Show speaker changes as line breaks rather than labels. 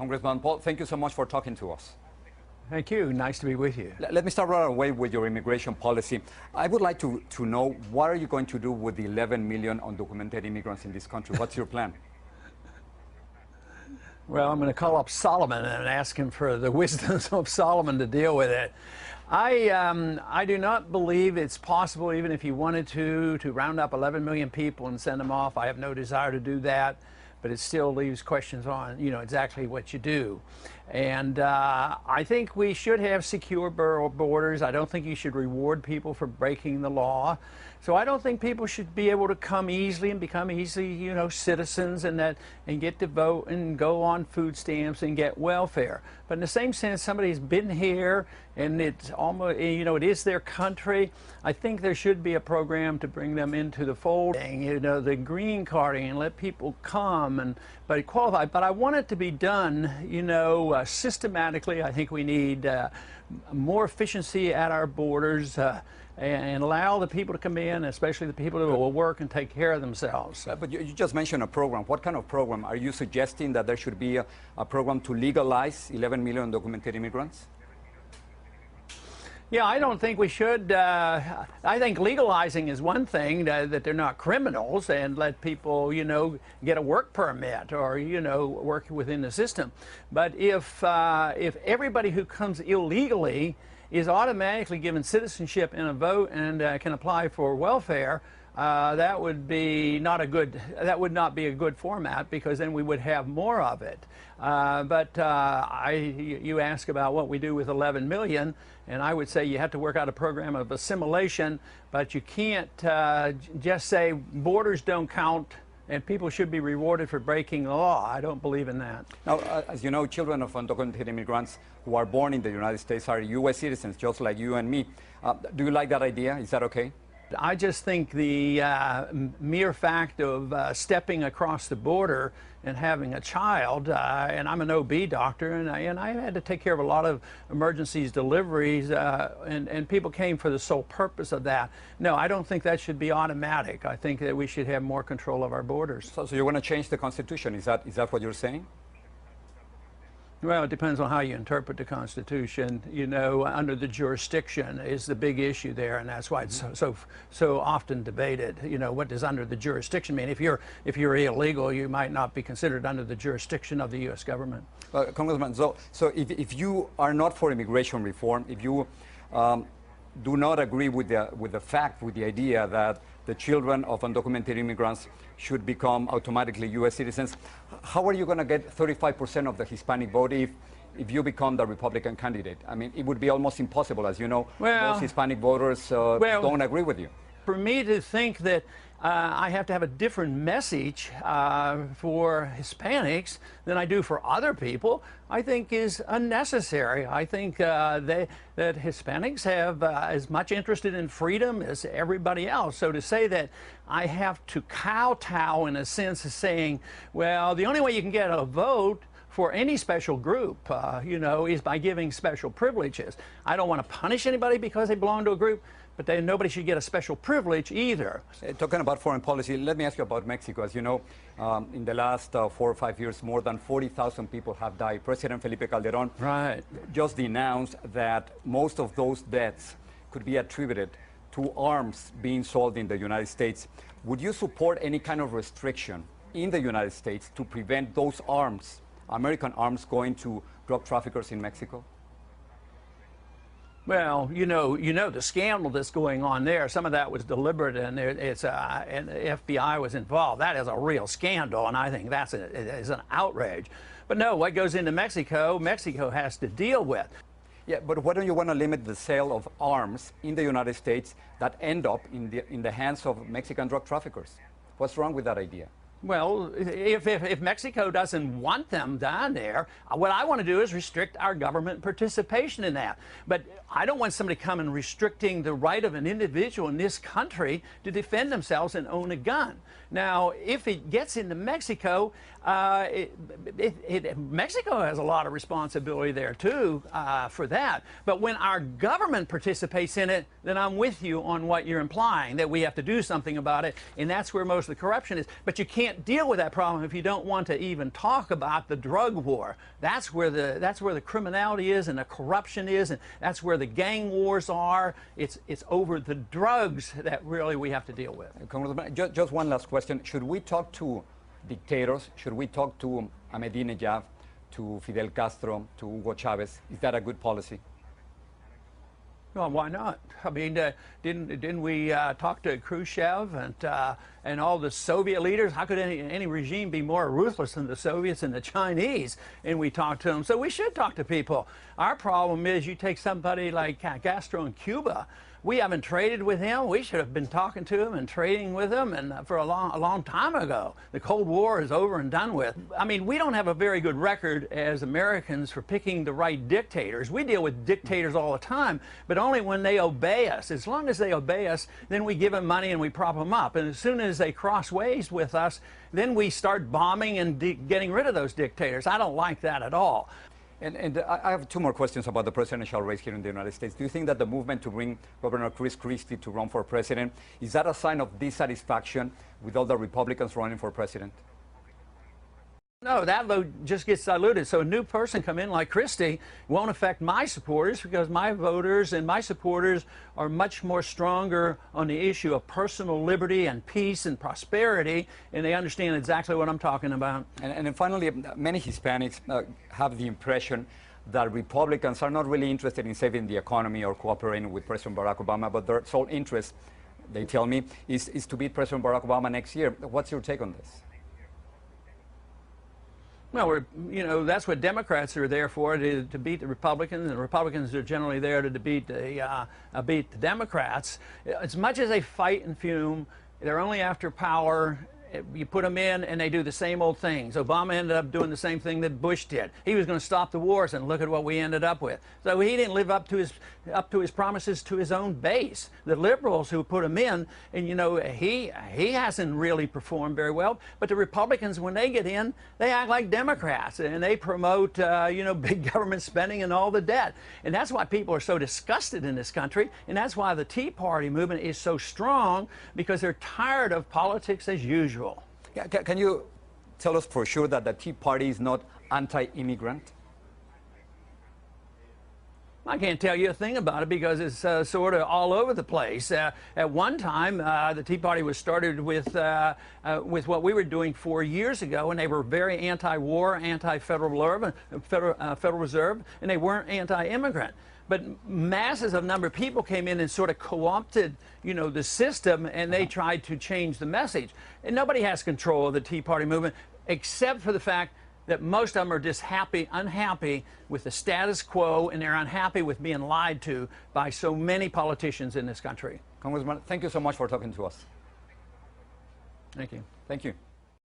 Congressman Paul, thank you so much for talking to us.
Thank you. Nice to be with you.
Let me start right away with your immigration policy. I would like to know, what are you going to do with the 11 million undocumented immigrants in this country? What's your plan?
Well, I'm going to call up Solomon and ask him for the wisdom of Solomon to deal with it. I do not believe it's possible, even if you wanted to round up 11 million people and send them off. I have no desire to do that, but it still leaves questions on, exactly what you do. And I think we should have secure borders. I don't think you should reward people for breaking the law. So I don't think people should be able to come easily and become easy, citizens and get to vote and go on food stamps and get welfare. But in the same sense, somebody's been here and it's almost, it is their country. I think there should be a program to bring them into the fold, the green carding, and let people come but qualify. But I want it to be done, systematically. I think we need more efficiency at our borders. And allow the people to come in, especially the people who will work and take care of themselves.
But you just mentioned a program. What kind of program? Are you suggesting that there should be a program to legalize 11 million undocumented immigrants?
Yeah, I don't think we should. I think legalizing is one thing, that they're not criminals, and let people, get a work permit or, work within the system. But if everybody who comes illegally is automatically given citizenship and a vote and can apply for welfare, that would not be a good format, because then we would have more of it. You ask about what we do with 11 million, and I would say you have to work out a program of assimilation, but you can't just say borders don't count and people should be rewarded for breaking the law. I don't believe in that.
Now, as you know, children of undocumented immigrants who are born in the United States are U.S. citizens, just like you and me. Do you like that idea? Is that okay?
I just think the mere fact of stepping across the border and having a child, and I'm an OB doctor, and I had to take care of a lot of emergencies, deliveries, and people came for the sole purpose of that. No, I don't think that should be automatic. I think that we should have more control of our borders.
So you want to change the Constitution? Is that what you're saying?
Well, it depends on how you interpret the Constitution. Under the jurisdiction is the big issue there, and that's why it's so often debated. What does under the jurisdiction mean? If you're illegal, you might not be considered under the jurisdiction of the U.S. government.
Congressman, so if you are not for immigration reform, if you do not agree with the idea that the children of undocumented immigrants should become automatically U.S. citizens, how are you going to get 35% of the Hispanic vote if you become the Republican candidate? I mean, it would be almost impossible. As you know, most Hispanic voters don't agree with you.
For me to think that I have to have a different message for Hispanics than I do for other people, I think is unnecessary. I think that Hispanics have as much interested in freedom as everybody else. So to say that I have to kowtow, in a sense, of saying, well, the only way you can get a vote for any special group, is by giving special privileges. I don't want to punish anybody because they belong to a group, but then nobody should get a special privilege either.
Talking about foreign policy, let me ask you about Mexico. As you know, in the last 4 or 5 years, more than 40,000 people have died. President Felipe Calderón just denounced that most of those deaths could be attributed to arms being sold in the United States. Would you support any kind of restriction in the United States to prevent those arms, American arms, going to drug traffickers in Mexico?
Well, the scandal that's going on there, some of that was deliberate, and and the FBI was involved. That is a real scandal, and I think that is an outrage. But no, what goes into Mexico, Mexico has to deal with.
Yeah, but why don't you want to limit the sale of arms in the United States that end up in the hands of Mexican drug traffickers? What's wrong with that idea?
Well, if Mexico doesn't want them down there, what I want to do is restrict our government participation in that. But I don't want somebody coming restricting the right of an individual in this country to defend themselves and own a gun. Now, if it gets into Mexico, Mexico has a lot of responsibility there too for that. But when our government participates in it, then I'm with you on what you're implying, that we have to do something about it, and that's where most of the corruption is. But you can't can't deal with that problem if you don't want to even talk about the drug war. That's where the criminality is and the corruption is, and that's where the gang wars are. It's over the drugs that really we have to deal with.
Congressman, just one last question. Should we talk to dictators? Should we talk to Ahmadinejad, to Fidel Castro, to Hugo Chavez? Is that a good policy?
Well, why not? I mean, didn't we talk to Khrushchev and all the Soviet leaders? How could any regime be more ruthless than the Soviets and the Chinese? And we talked to them. So we should talk to people. Our problem is you take somebody like Castro in Cuba. We haven't traded with him. We should have been talking to him and trading with him and for a long time ago. The Cold War is over and done with. I mean, we don't have a very good record as Americans for picking the right dictators. We deal with dictators all the time, but only when they obey us. As long as they obey us, then we give them money and we prop them up. And as soon as they cross ways with us, then we start bombing and getting rid of those dictators. I don't like that at all.
And I have two more questions about the presidential race here in the United States. Do you think that the movement to bring Governor Chris Christie to run for president, is that a sign of dissatisfaction with all the Republicans running for president?
No, that vote just gets diluted. So a new person come in like Christie won't affect my supporters because my voters and my supporters are much more stronger on the issue of personal liberty and peace and prosperity, and they understand exactly what I'm talking about.
And then finally, many Hispanics have the impression that Republicans are not really interested in saving the economy or cooperating with President Barack Obama, but their sole interest, they tell me, is to beat President Barack Obama next year. What's your take on this?
Well, that's what Democrats are there for, to beat the Republicans, and the Republicans are generally there to beat the Democrats. As much as they fight and fume, they're only after power. You put them in and they do the same old things. Obama ended up doing the same thing that Bush did. He was going to stop the wars, and look at what we ended up with. So he didn't live up to his promises to his own base. The liberals who put him in, and he hasn't really performed very well. But the Republicans, when they get in, they act like Democrats, and they promote big government spending and all the debt. And that's why people are so disgusted in this country, and that's why the Tea Party movement is so strong, because they're tired of politics as usual.
Yeah, can you tell us for sure that the Tea Party is not anti-immigrant?
I can't tell you a thing about it because it's sort of all over the place. At one time, the Tea Party was started with what we were doing 4 years ago, and they were very anti-war, anti-Federal Reserve, and they weren't anti-immigrant. But masses of number of people came in and sort of co-opted, the system, and they tried to change the message. And nobody has control of the Tea Party movement, except for the fact that most of them are just unhappy with the status quo, and they're unhappy with being lied to by so many politicians in this country.
Congressman, thank you so much for talking to us.
Thank you.
Thank you.